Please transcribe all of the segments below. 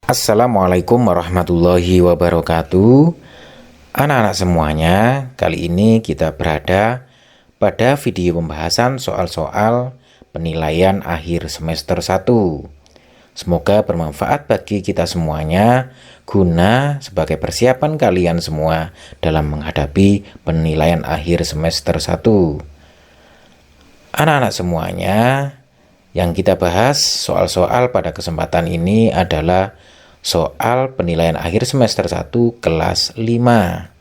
Assalamualaikum warahmatullahi wabarakatuh. Anak-anak semuanya, kali ini kita berada pada video pembahasan soal-soal penilaian akhir semester 1. Semoga bermanfaat bagi kita semuanya, guna sebagai persiapan kalian semua dalam menghadapi penilaian akhir semester 1. Anak-anak semuanya, yang kita bahas soal-soal pada kesempatan ini adalah soal penilaian akhir semester 1 kelas 5.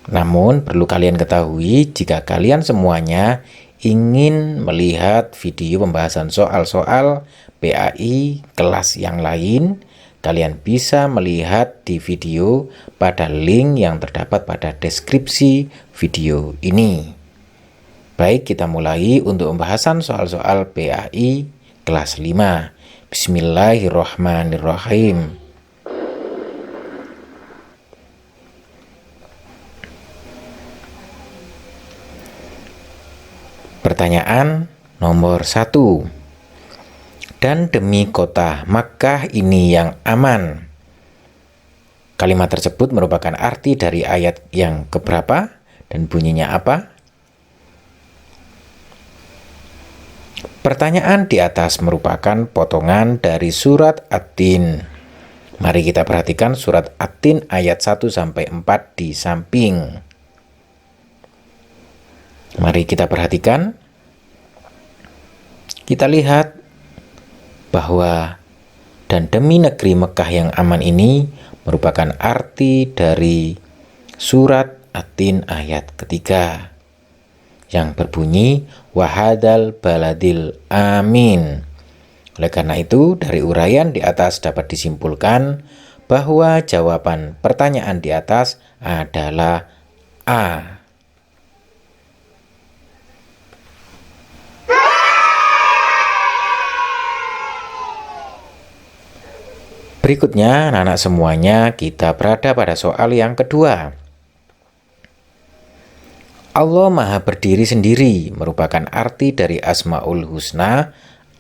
Namun perlu kalian ketahui, jika kalian semuanya ingin melihat video pembahasan soal-soal PAI kelas yang lain, kalian bisa melihat di video pada link yang terdapat pada deskripsi video ini. Baik, kita mulai untuk pembahasan soal-soal PAI kelas 5. Bismillahirrahmanirrahim. Pertanyaan nomor 1. Dan demi kota Makkah ini yang aman. Kalimat tersebut merupakan arti dari ayat yang keberapa dan bunyinya apa? Pertanyaan di atas merupakan potongan dari surat At-Tin. Mari kita perhatikan surat At-Tin ayat 1-4 di samping. Mari kita perhatikan. Kita lihat bahwa dan demi negeri Mekah yang aman ini merupakan arti dari surat At-Tin ayat ketiga, yang berbunyi wahadal baladil amin. Oleh karena itu, dari uraian di atas dapat disimpulkan bahwa jawaban pertanyaan di atas adalah A. Berikutnya, anak-anak semuanya, kita berada pada soal yang kedua. Allah Maha Berdiri Sendiri merupakan arti dari Asmaul Husna,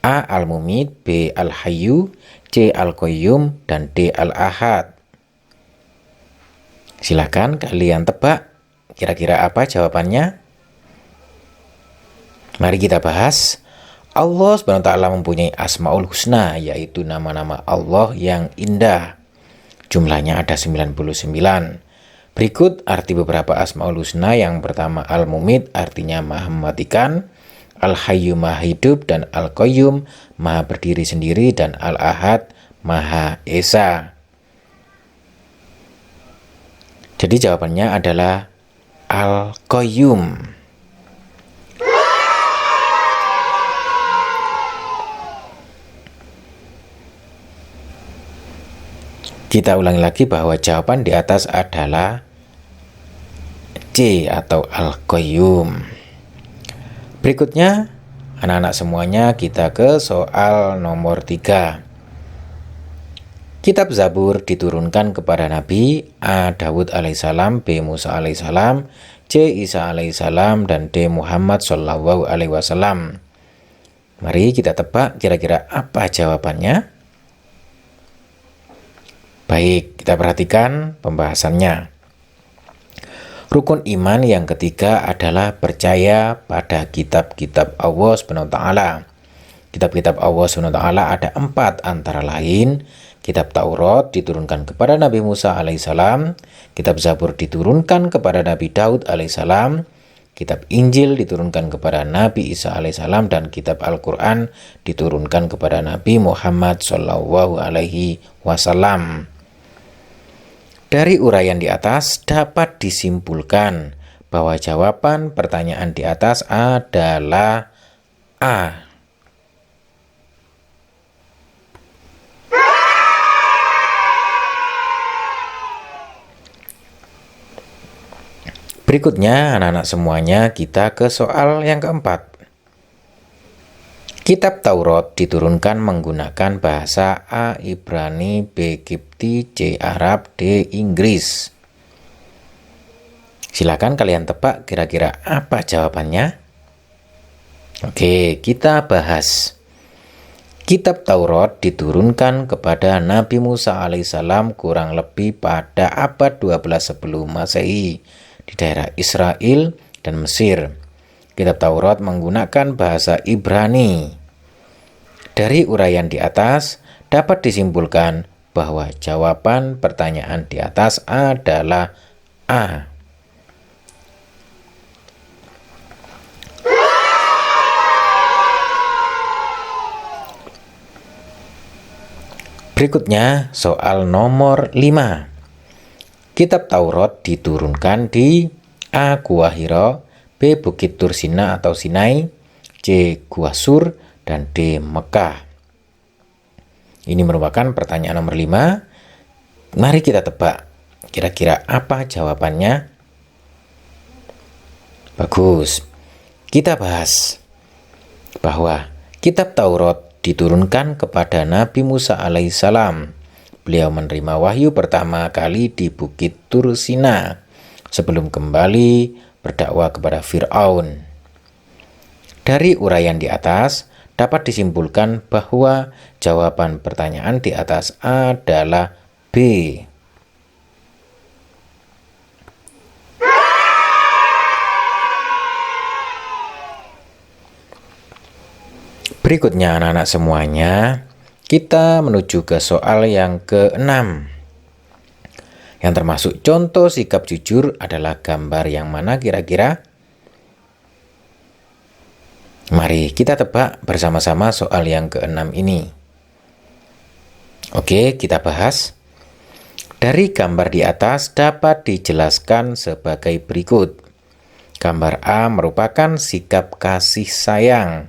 A. Al-Mumit, B. Al-Hayyu, C. Al-Qayyum, dan D. Al-Ahad. Silakan kalian tebak kira-kira apa jawabannya. Mari kita bahas. Allah SWT mempunyai Asmaul Husna, yaitu nama-nama Allah yang indah. Jumlahnya ada 99. Berikut arti beberapa Asmaul Husna. Yang pertama Al-Mumit, artinya maha mematikan, Al-Hayyu maha hidup, dan Al-Qayyum maha berdiri sendiri, dan Al-Ahad maha esa. Jadi jawabannya adalah Al-Qayyum. Kita ulangi lagi bahwa jawaban di atas adalah C atau Al-Qayyum. Berikutnya, anak-anak semuanya, kita ke soal nomor 3. Kitab Zabur diturunkan kepada Nabi A. Dawud alaihissalam, B. Musa alaihissalam, C. Isa alaihissalam, dan D. Muhammad sallallahu alaihi wasallam. Mari kita tebak kira-kira apa jawabannya. Baik, kita perhatikan pembahasannya. Rukun iman yang ketiga adalah percaya pada kitab-kitab Allah SWT. Kitab-kitab Allah SWT ada 4, antara lain kitab Taurat diturunkan kepada Nabi Musa alaihissalam, kitab Zabur diturunkan kepada Nabi Daud alaihissalam, kitab Injil diturunkan kepada Nabi Isa alaihissalam, dan kitab Al-Quran diturunkan kepada Nabi Muhammad sallallahu alaihi wasallam. Dari uraian di atas dapat disimpulkan bahwa jawaban pertanyaan di atas adalah A. Berikutnya anak-anak semuanya kita ke soal yang keempat. Kitab Taurat diturunkan menggunakan bahasa A. Ibrani, B. Kipti, C. Arab, D. Inggris. Silakan kalian tebak kira-kira apa jawabannya. Oke, kita bahas. Kitab Taurat diturunkan kepada Nabi Musa alaihissalam kurang lebih pada abad 12 sebelum Masehi di daerah Israel dan Mesir. Kitab Taurat menggunakan bahasa Ibrani. Dari uraian di atas dapat disimpulkan bahwa jawaban pertanyaan di atas adalah A. Berikutnya soal nomor 5. Kitab Taurat diturunkan di A. Gua Hira, B. Bukit Tursina atau Sinai, C. Gua Sur, dan D. Mekah. Ini merupakan pertanyaan nomor 5. Mari kita tebak kira-kira apa jawabannya. Bagus. Kita bahas bahwa kitab Taurat diturunkan kepada Nabi Musa alaihissalam. Beliau menerima wahyu pertama kali di Bukit Tursina sebelum kembali berdakwah kepada Fir'aun. Dari uraian di atas dapat disimpulkan bahwa jawaban pertanyaan di atas adalah B. Berikutnya anak-anak semuanya, kita menuju ke soal yang ke-6. Yang termasuk contoh sikap jujur adalah gambar yang mana kira-kira? Mari kita tebak bersama-sama soal yang ke-6 ini. Oke, kita bahas. Dari gambar di atas dapat dijelaskan sebagai berikut. Gambar A merupakan sikap kasih sayang.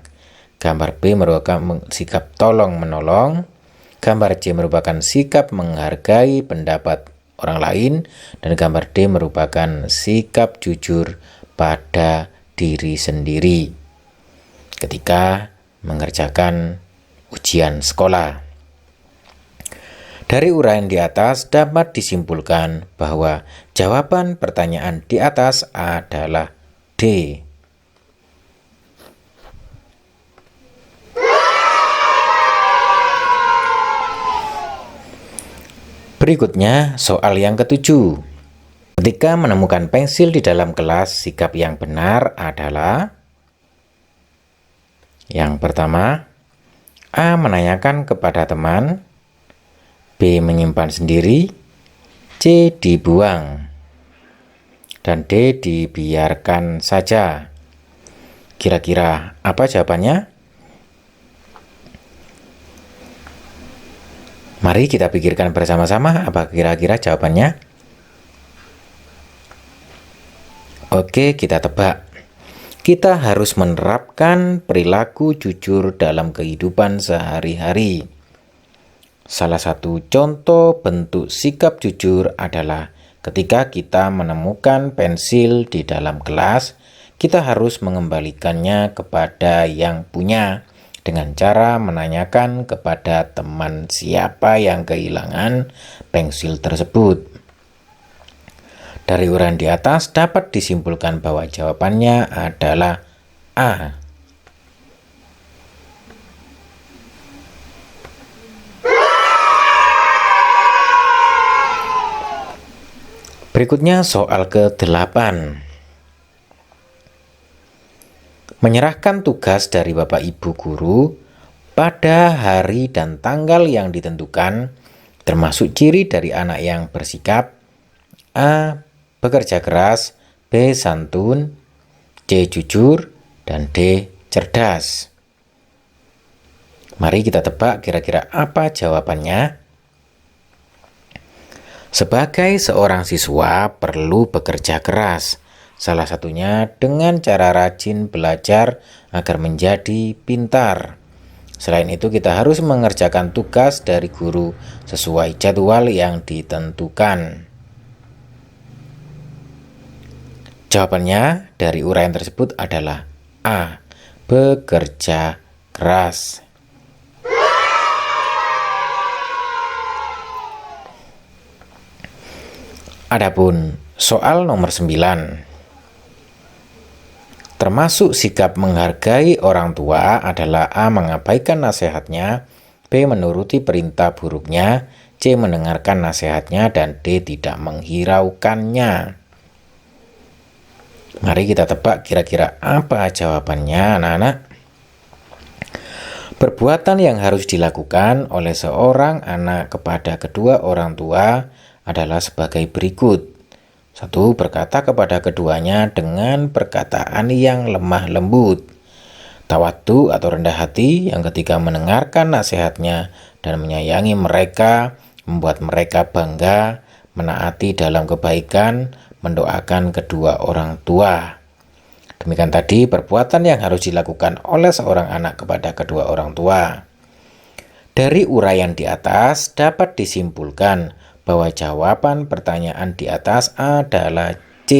Gambar B merupakan sikap tolong-menolong. Gambar C merupakan sikap menghargai pendapat orang lain. Dan gambar D merupakan sikap jujur pada diri sendiri ketika mengerjakan ujian sekolah. Dari uraian di atas dapat disimpulkan bahwa jawaban pertanyaan di atas adalah D. Berikutnya soal yang ke-7. Ketika menemukan pensil di dalam kelas, sikap yang benar adalah yang pertama, A. Menanyakan kepada teman, B. Menyimpan sendiri, C. Dibuang, dan D. Dibiarkan saja. Kira-kira apa jawabannya? Mari kita pikirkan bersama-sama apa kira-kira jawabannya. Oke, kita tebak. Kita harus menerapkan perilaku jujur dalam kehidupan sehari-hari. Salah satu contoh bentuk sikap jujur adalah ketika kita menemukan pensil di dalam kelas, kita harus mengembalikannya kepada yang punya dengan cara menanyakan kepada teman siapa yang kehilangan pensil tersebut. Dari uraian di atas dapat disimpulkan bahwa jawabannya adalah A. Berikutnya soal ke-8. Menyerahkan tugas dari Bapak Ibu guru pada hari dan tanggal yang ditentukan, termasuk ciri dari anak yang bersikap: A. Bekerja keras, B. Santun, C. Jujur, dan D. Cerdas. Mari kita tebak kira-kira apa jawabannya. Sebagai seorang siswa perlu bekerja keras, salah satunya dengan cara rajin belajar agar menjadi pintar. Selain itu kita harus mengerjakan tugas dari guru sesuai jadwal yang ditentukan. Jawabannya dari uraian tersebut adalah A. Bekerja keras. Adapun soal nomor 9. Termasuk sikap menghargai orang tua adalah A. Mengabaikan nasihatnya, B. Menuruti perintah buruknya, C. Mendengarkan nasihatnya, dan D. Tidak menghiraukannya. Mari kita tebak kira-kira apa jawabannya, anak-anak. Perbuatan yang harus dilakukan oleh seorang anak kepada kedua orang tua adalah sebagai berikut. 1. Berkata kepada keduanya dengan perkataan yang lemah lembut. Tawadhu atau rendah hati. Yang ketiga, mendengarkan nasihatnya dan menyayangi mereka, membuat mereka bangga, menaati dalam kebaikan, mendoakan kedua orang tua. Demikian tadi perbuatan yang harus dilakukan oleh seorang anak kepada kedua orang tua. Dari uraian di atas dapat disimpulkan bahwa jawaban pertanyaan di atas adalah C.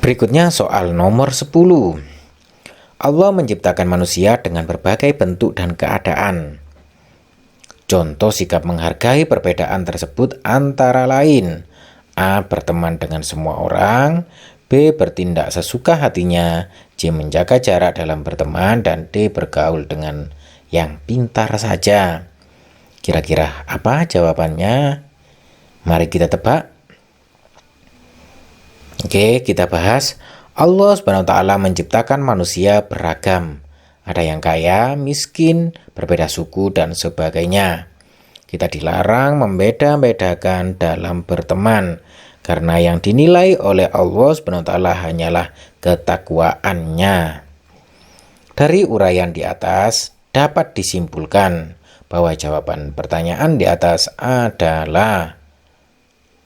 Berikutnya soal nomor 10. Allah menciptakan manusia dengan berbagai bentuk dan keadaan. Contoh sikap menghargai perbedaan tersebut antara lain: A. Berteman dengan semua orang, B. Bertindak sesuka hatinya, C. Menjaga jarak dalam berteman, dan D. Bergaul dengan yang pintar saja. Kira-kira apa jawabannya? Mari kita tebak. Oke, kita bahas. Allah SWT menciptakan manusia beragam. Ada yang kaya, miskin, berbeda suku, dan sebagainya. Kita dilarang membeda-bedakan dalam berteman, karena yang dinilai oleh Allah SWT hanyalah ketakwaannya. Dari uraian di atas dapat disimpulkan bahwa jawaban pertanyaan di atas adalah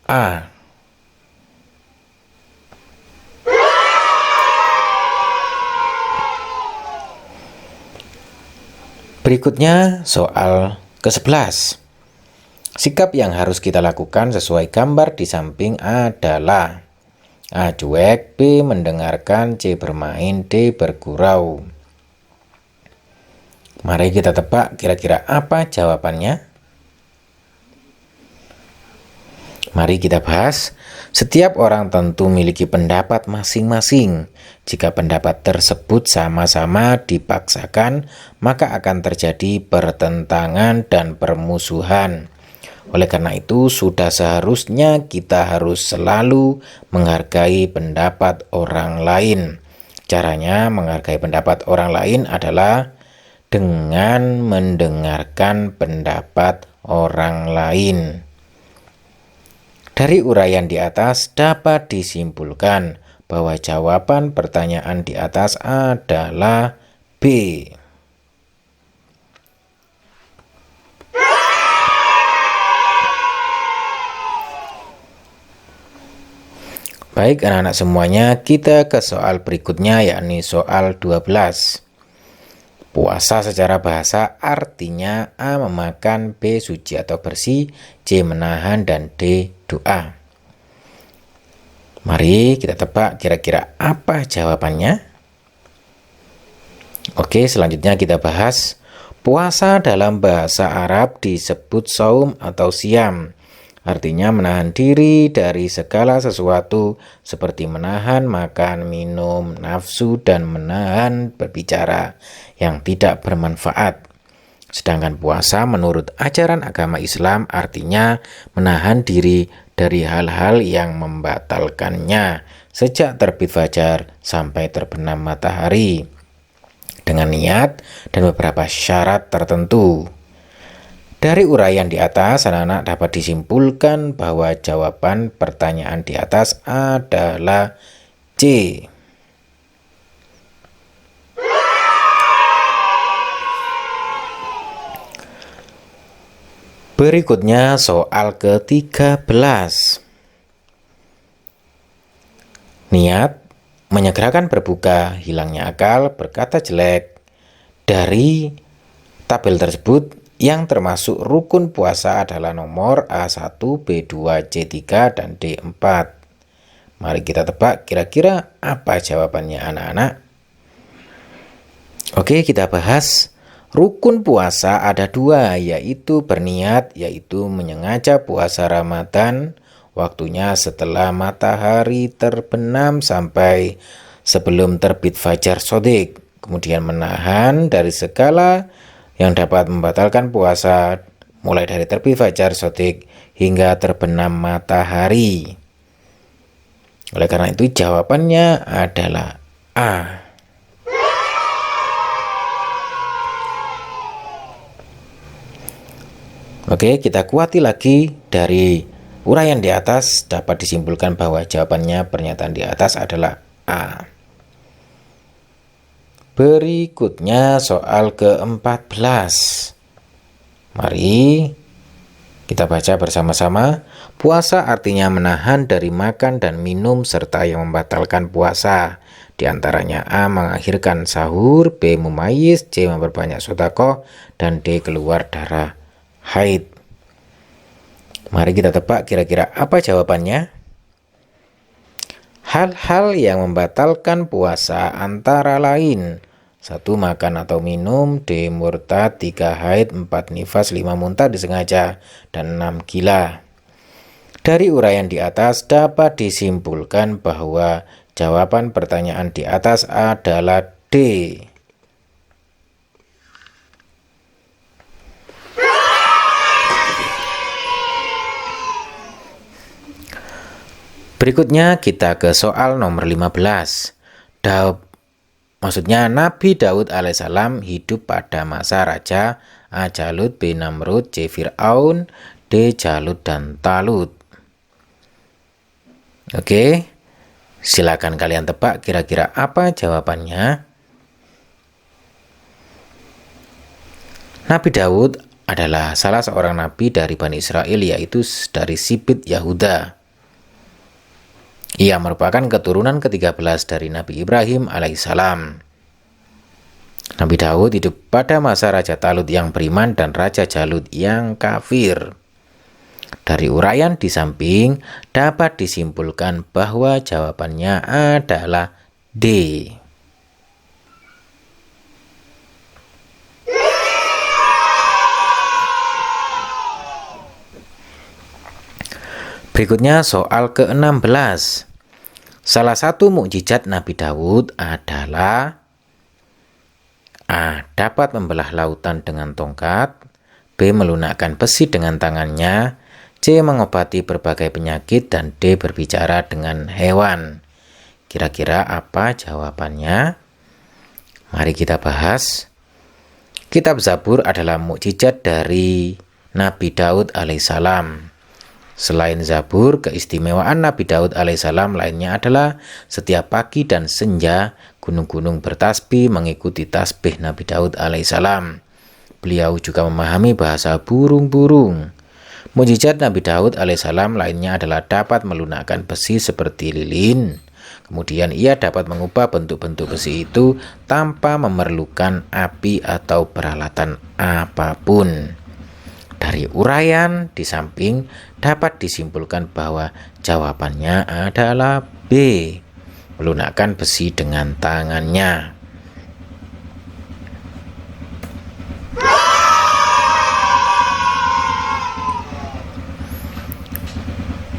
A. Berikutnya soal ke-11. Sikap yang harus kita lakukan sesuai gambar di samping adalah A. Cuek, B. Mendengarkan, C. Bermain, D. Bergurau. Mari kita tebak kira-kira apa jawabannya. Mari kita bahas. Setiap orang tentu memiliki pendapat masing-masing. Jika pendapat tersebut sama-sama dipaksakan, maka akan terjadi pertentangan dan permusuhan. Oleh karena itu, sudah seharusnya kita harus selalu menghargai pendapat orang lain. Caranya menghargai pendapat orang lain adalah dengan mendengarkan pendapat orang lain. Dari uraian di atas dapat disimpulkan bahwa jawaban pertanyaan di atas adalah B. Baik anak-anak semuanya, kita ke soal berikutnya, yakni soal 12. Puasa secara bahasa artinya A. Memakan, B. Suci atau bersih, C. Menahan, dan D. Doa. Mari kita tebak kira-kira apa jawabannya. Oke, selanjutnya kita bahas. Puasa dalam bahasa Arab disebut saum atau siam. Artinya menahan diri dari segala sesuatu seperti menahan makan, minum, nafsu, dan menahan berbicara yang tidak bermanfaat. Sedangkan puasa menurut ajaran agama Islam artinya menahan diri dari hal-hal yang membatalkannya sejak terbit fajar sampai terbenam matahari dengan niat dan beberapa syarat tertentu. Dari uraian di atas, anak-anak dapat disimpulkan bahwa jawaban pertanyaan di atas adalah C. Berikutnya soal ke-13. Niat, menyegerakan berbuka, hilangnya akal, berkata jelek, dari tabel tersebut yang termasuk rukun puasa adalah nomor A1, B2, C3, dan D4. Mari kita tebak kira-kira apa jawabannya anak-anak. Oke, kita bahas. Rukun puasa ada dua, yaitu berniat, yaitu menyengaja puasa Ramadan, waktunya setelah matahari terbenam sampai sebelum terbit fajar shodiq. Kemudian menahan dari segala yang dapat membatalkan puasa, mulai dari terbit fajar shodiq hingga terbenam matahari. Oleh karena itu jawabannya adalah A. Oke, kita kuati lagi. Dari uraian di atas dapat disimpulkan bahwa jawabannya pernyataan di atas adalah A. Berikutnya soal ke-14. Mari kita baca bersama-sama. Puasa artinya menahan dari makan dan minum serta yang membatalkan puasa. Di antaranya A. mengakhirkan sahur, B. mumayyiz, C. memperbanyak sedekah, dan D. keluar darah haid. Mari kita tebak kira-kira apa jawabannya. Hal-hal yang membatalkan puasa antara lain: 1. makan atau minum, 2. murtad, 3. haid, 4. nifas, 5. muntah disengaja, dan 6. gila. Dari uraian di atas dapat disimpulkan bahwa jawaban pertanyaan di atas adalah D. Berikutnya kita ke soal nomor 15. Nabi Daud alaihissalam hidup pada masa Raja A. Jalut, B. Namrud, C. Fir'aun, D. Jalut dan Talut. Oke, silakan kalian tebak kira-kira apa jawabannya. Nabi Daud adalah salah seorang nabi dari Bani Israel, yaitu dari Sibit Yahuda. Ia merupakan keturunan ke-13 dari Nabi Ibrahim alaihissalam. Nabi Daud hidup pada masa Raja Talut yang beriman dan Raja Jalut yang kafir. Dari uraian di samping dapat disimpulkan bahwa jawabannya adalah D. Berikutnya soal ke-16. Salah satu mukjizat Nabi Daud adalah A. dapat membelah lautan dengan tongkat, B. melunakkan besi dengan tangannya, C. mengobati berbagai penyakit, dan D. berbicara dengan hewan. Kira-kira apa jawabannya? Mari kita bahas. Kitab Zabur adalah mukjizat dari Nabi Daud alaihissalam. Selain Zabur, keistimewaan Nabi Daud alaihissalam lainnya adalah setiap pagi dan senja gunung-gunung bertasbih mengikuti tasbih Nabi Daud alaihissalam. Beliau juga memahami bahasa burung-burung. Mukjizat Nabi Daud alaihissalam lainnya adalah dapat melunakkan besi seperti lilin. Kemudian ia dapat mengubah bentuk-bentuk besi itu tanpa memerlukan api atau peralatan apapun. Dari uraian di samping dapat disimpulkan bahwa jawabannya adalah B. melunakkan besi dengan tangannya.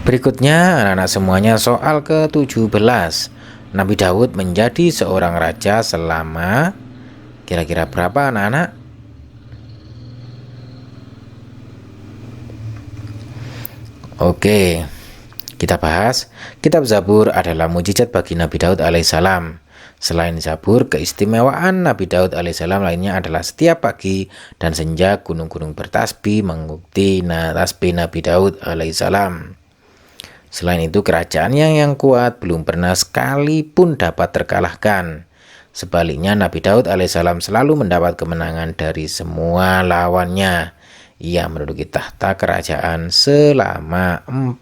Berikutnya anak-anak semuanya soal ke-17. Nabi Daud menjadi seorang raja selama kira-kira berapa anak-anak? Oke, kita bahas. Kitab Zabur adalah mukjizat bagi Nabi Daud alaihissalam. Selain Zabur, keistimewaan Nabi Daud alaihissalam lainnya adalah setiap pagi dan senja gunung-gunung bertasbih mengikuti tasbih Nabi Daud alaihissalam. Selain itu, kerajaannya yang kuat belum pernah sekalipun dapat terkalahkan. Sebaliknya, Nabi Daud alaihissalam selalu mendapat kemenangan dari semua lawannya. Ia menduduki tahta kerajaan selama 40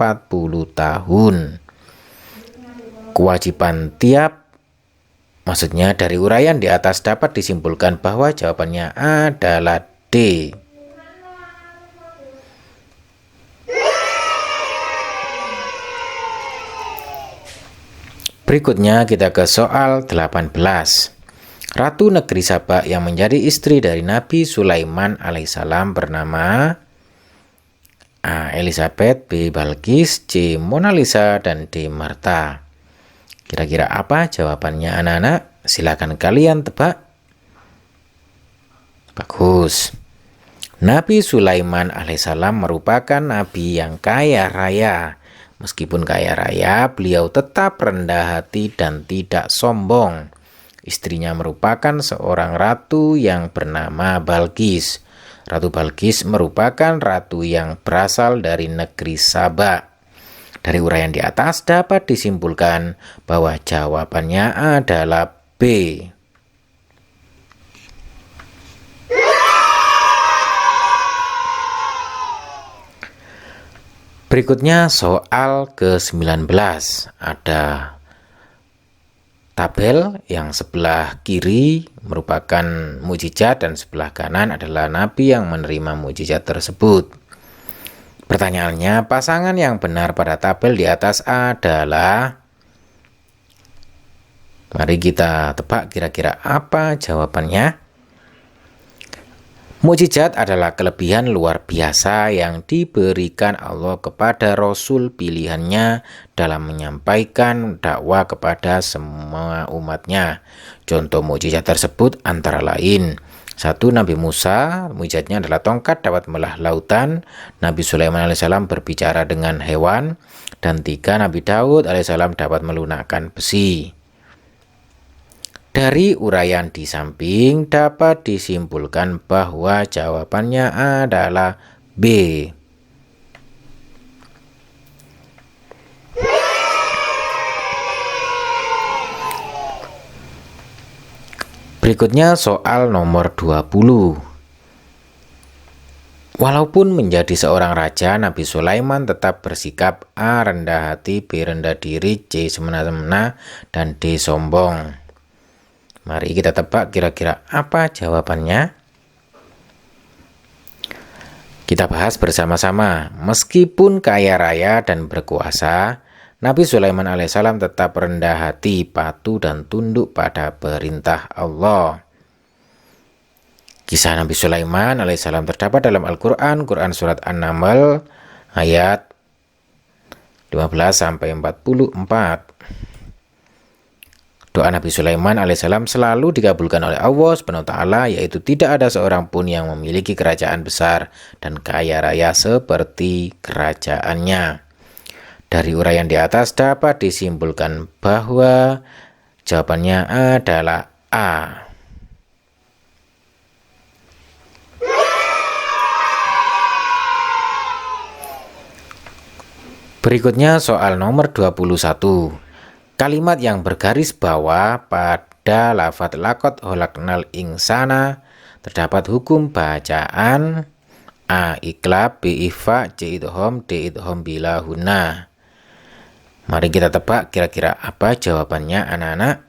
tahun. Kewajiban maksudnya dari uraian di atas dapat disimpulkan bahwa jawabannya adalah D. Berikutnya kita ke soal 18. Ratu negeri Saba yang menjadi istri dari Nabi Sulaiman alaihissalam bernama A. Elizabeth, B. Balkis, C. Mona Lisa, dan D. Martha. Kira-kira apa jawabannya anak-anak? Silakan kalian tebak. Bagus. Nabi Sulaiman alaihissalam merupakan nabi yang kaya raya. Meskipun kaya raya, beliau tetap rendah hati dan tidak sombong. Istrinya merupakan seorang ratu yang bernama Balkis. Ratu Balkis merupakan ratu yang berasal dari negeri Saba. Dari uraian di atas dapat disimpulkan bahwa jawabannya adalah B. Berikutnya soal ke-19. Ada tabel yang sebelah kiri merupakan mukjizat dan sebelah kanan adalah nabi yang menerima mukjizat tersebut. Pertanyaannya, pasangan yang benar pada tabel di atas adalah, mari kita tebak kira-kira apa jawabannya. Mukjizat adalah kelebihan luar biasa yang diberikan Allah kepada Rasul pilihannya dalam menyampaikan dakwah kepada semua umatnya. Contoh mukjizat tersebut antara lain: 1. Nabi Musa, mukjizatnya adalah tongkat dapat membelah lautan. Nabi Sulaiman alaihissalam berbicara dengan hewan. Dan 3. Nabi Daud alaihissalam dapat melunakkan besi. Dari uraian di samping dapat disimpulkan bahwa jawabannya adalah B. Berikutnya soal nomor 20. Walaupun menjadi seorang raja, Nabi Sulaiman tetap bersikap A. rendah hati, B. rendah diri, C. semena-mena, dan D. sombong. Mari kita tebak kira-kira apa jawabannya. Kita bahas bersama-sama. Meskipun kaya raya dan berkuasa, Nabi Sulaiman alaihissalam tetap rendah hati, patuh dan tunduk pada perintah Allah. Kisah Nabi Sulaiman alaihissalam terdapat dalam Al-Quran, Quran Surat An-Naml ayat 15-44. Doa Nabi Sulaiman alaihissalam selalu dikabulkan oleh Allah SWT, yaitu tidak ada seorang pun yang memiliki kerajaan besar dan kaya raya seperti kerajaannya. Dari uraian di atas dapat disimpulkan bahwa jawabannya adalah A. Berikutnya soal nomor 21. Kalimat yang bergaris bawah pada lafadz laqad khalaqnal insana terdapat hukum bacaan A. Iqlab, B. Ikhfa, C. idgham, D. idgham bila hunna. Mari kita tebak kira-kira apa jawabannya anak-anak.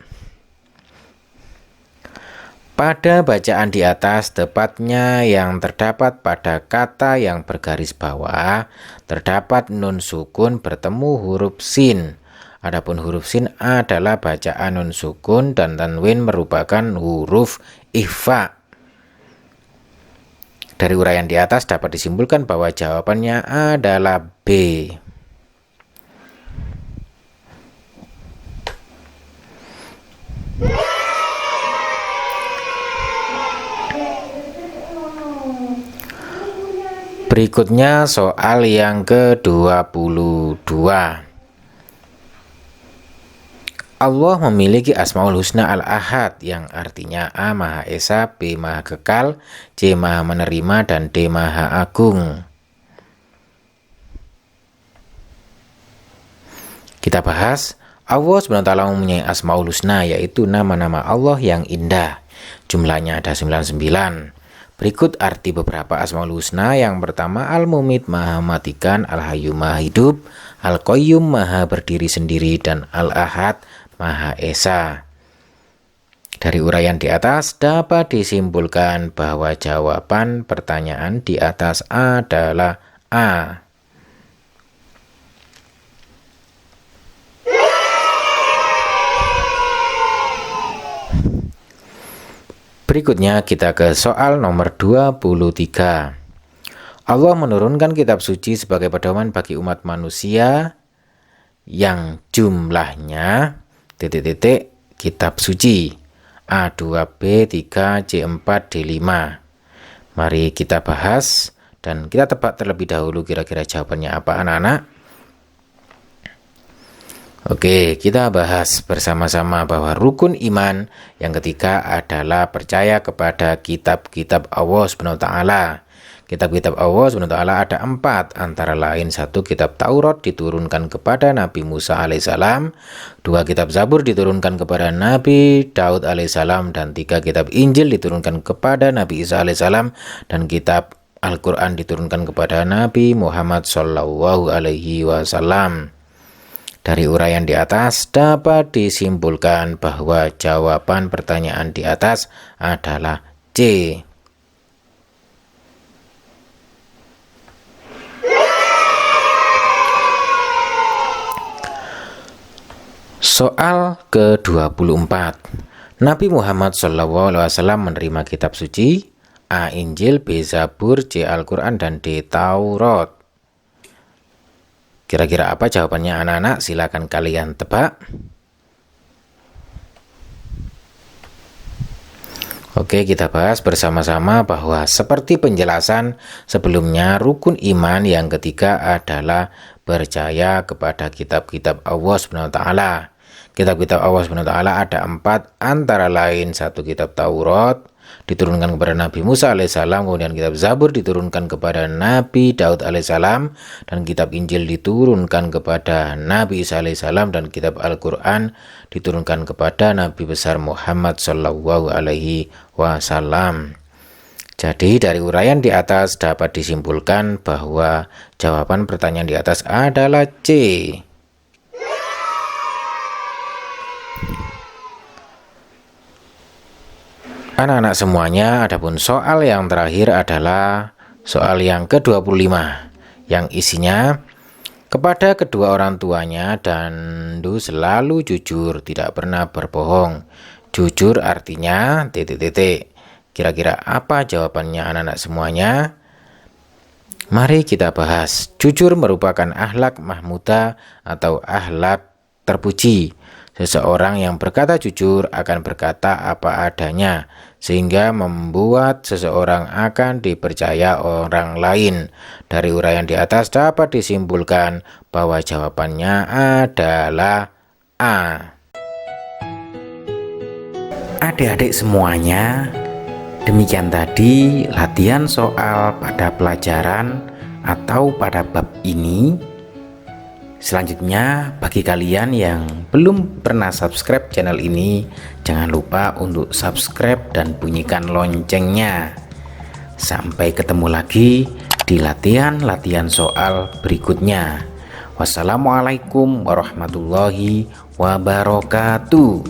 Pada bacaan di atas, tepatnya yang terdapat pada kata yang bergaris bawah, terdapat nun sukun bertemu huruf sin. Adapun huruf sin adalah bacaan nun sukun dan tanwin merupakan huruf ikhfa. Dari uraian di atas dapat disimpulkan bahwa jawabannya adalah B. Berikutnya soal yang ke-22. Allah memiliki Asmaul Husna Al-Ahad yang artinya A. Maha Esa, B. Maha Kekal, C. Maha Menerima, dan D. Maha Agung. Kita bahas. Allah SWT mempunyai Asmaul Husna, yaitu nama-nama Allah yang indah. Jumlahnya ada 99. Berikut arti beberapa Asmaul Husna. Yang pertama, Al-Mumit, Maha Mematikan, Al-Hayyu, Maha Hidup, Al-Qayyum, Maha Berdiri Sendiri, dan Al-Ahad, Maha Esa. Dari uraian di atas dapat disimpulkan bahwa jawaban pertanyaan di atas adalah A. Berikutnya kita ke soal nomor 23. Allah menurunkan kitab suci sebagai pedoman bagi umat manusia yang jumlahnya kitab suci A2, B3, C4, D5. Mari kita bahas dan kita tebak terlebih dahulu kira-kira jawabannya apa anak-anak. Oke, kita bahas bersama-sama bahwa rukun iman yang ketiga adalah percaya kepada kitab-kitab Allah SWT. Kitab-kitab Allah SWT ada 4, antara lain 1 kitab Taurat diturunkan kepada Nabi Musa alaihissalam, 2 kitab Zabur diturunkan kepada Nabi Daud alaihissalam, dan 3 kitab Injil diturunkan kepada Nabi Isa alaihissalam, dan kitab Al-Quran diturunkan kepada Nabi Muhammad Shallallahu Alaihi Wasallam. Dari uraian di atas dapat disimpulkan bahwa jawaban pertanyaan di atas adalah C. Soal ke-24. Nabi Muhammad SAW menerima kitab suci A. Injil, B. Zabur, C. Al-Quran, dan D. Taurat. Kira-kira apa jawabannya anak-anak? Silakan kalian tebak. Oke, kita bahas bersama-sama bahwa seperti penjelasan sebelumnya, rukun iman yang ketiga adalah percaya kepada kitab-kitab Allah SWT. Kitab-kitab Allah SWT ada 4, antara lain 1 kitab Taurat diturunkan kepada Nabi Musa alaihissalam, kemudian kitab Zabur diturunkan kepada Nabi Daud alaihissalam, dan kitab Injil diturunkan kepada Nabi Isa alaihissalam, dan kitab Al-Quran diturunkan kepada Nabi besar Muhammad Shallallahu Alaihi Wasallam. Jadi dari uraian di atas dapat disimpulkan bahwa jawaban pertanyaan di atas adalah C. Anak-anak semuanya, adapun soal yang terakhir adalah soal yang ke-25 yang isinya kepada kedua orang tuanya Dandu selalu jujur, tidak pernah berbohong. Jujur artinya ... Kira-kira apa jawabannya anak-anak semuanya? Mari kita bahas. Jujur merupakan akhlak mahmudah atau akhlak terpuji. Seseorang yang berkata jujur akan berkata apa adanya, sehingga membuat seseorang akan dipercaya orang lain. Dari uraian di atas dapat disimpulkan bahwa jawabannya adalah A. Adik-adik semuanya, demikian tadi latihan soal pada pelajaran atau pada bab ini. Selanjutnya, bagi kalian yang belum pernah subscribe channel ini, jangan lupa untuk subscribe dan bunyikan loncengnya. Sampai ketemu lagi di latihan-latihan soal berikutnya. Wassalamualaikum warahmatullahi wabarakatuh.